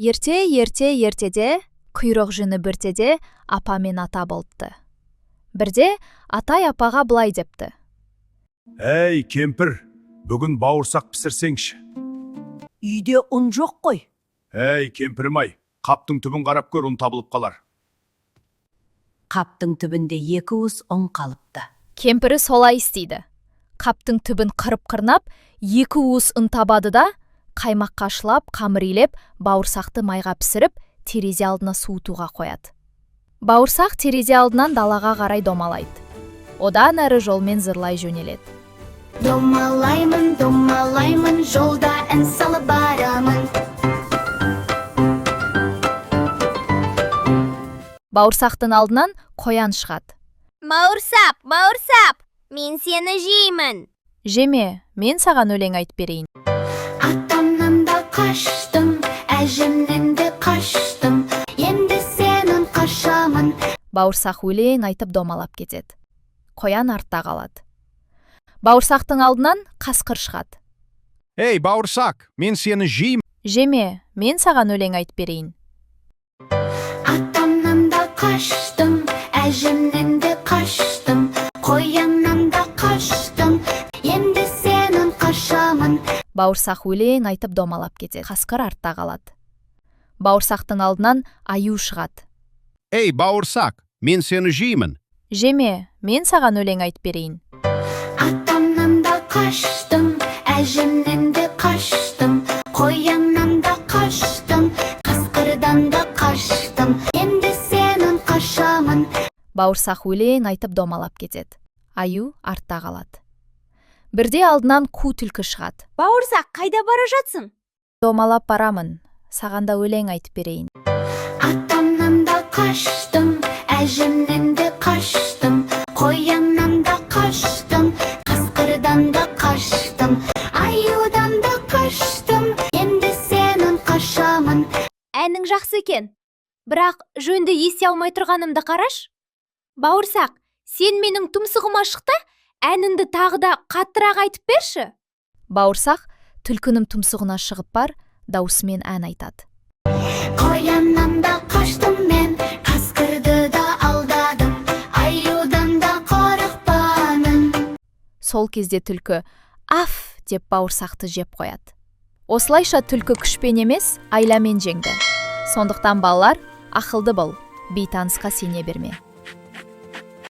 Ертеде, құйрық жүні біртеде апа мен ата болыпты. Бірде атай апаға былай депті. Әй, кемпір, бүгін бауырсақ пісірсеңші. Үйде ұн жоқ қой. Әй, кемпірім-ай, қаптың түбін қарап көр, ұн табылып қалар. Қаптың түбінде 2 уыс ұн қалыпты. Кемпірі солай істейді. Қаптың түбін қырып-қырнап, 2 уыс ұн табады да, қаймаққа шылап, қамыр илеп, бауырсақты майға пісіріп, терезе алдына суытуға қояды. Бауырсақ терезе алдынан далаға қарай домалайды. Одан әрі жолмен зырлай жөнеледі. Домалаймын, жолда ән салып барамын. Бауырсақтың алдынан қоян шығады. Бауырсап, мен сені жеймін. Жеме, мен саған өлең айтып берейін. Атамнан да қаштым, әжімнен де қаштым, енді сенің қашамын. Бауырсақ өлең айтып домалап кетеді. Қоян артта қалады. Бауырсақтың алдынан қасқыр шығады. Ей, бауырсақ, мен сені жеймін. Жеме, мен саған өлең айтып берейін. Атамнан да қаштым, әжімнен де қаштым, қояннан да қаштым, енді сенің қашамын. Бауырсақ өлең айтып домалап кетеді. Қасқыр артта қалады. Бауырсақтың алдынан аю шығады. Ей, бауырсақ, мен сені жеймін. Жеме, мен саған өлең айтып берейін. Атамнан да қаштым, әжімнен де қаштым, қояннан да қаштым, қасқырдан да қаштым, енді сенің қашамын. Бауырсақ өлең айтып домалап кетеді. Аю артта қалады. Бірде алдынан қу түлкі шығады. Бауырсақ, қайда бара жатсың? Домалап барамын. Саған да өлең айтып берейін. Атамнан да қаштым, әжімнен де қаштым, қояннан да қаштым, қасқырдан да қаштым, аюдан да қаштым, енді сенің қашамын. Әнің жақсы екен. Бірақ жөнді ести алмай тұрғанымды қараш. Бауырсақ, сен менің тұмсығыма шықта, әніңді тағы да қаттырақ айтып берші. Бауырсақ түлкінің тұмсығына шығып бар, даусымен ән айтады. Қояннан да қаштым мен, қасқырды да алдадым, аюдан да қорықпадым. Сол кезде түлкі «Аф!» деп бауырсақты жеп қояды. Осылайша түлкі күшпен емес, айламен жеңді. Сондықтан балалар, ақылды бол, бейтанысқа сене берме.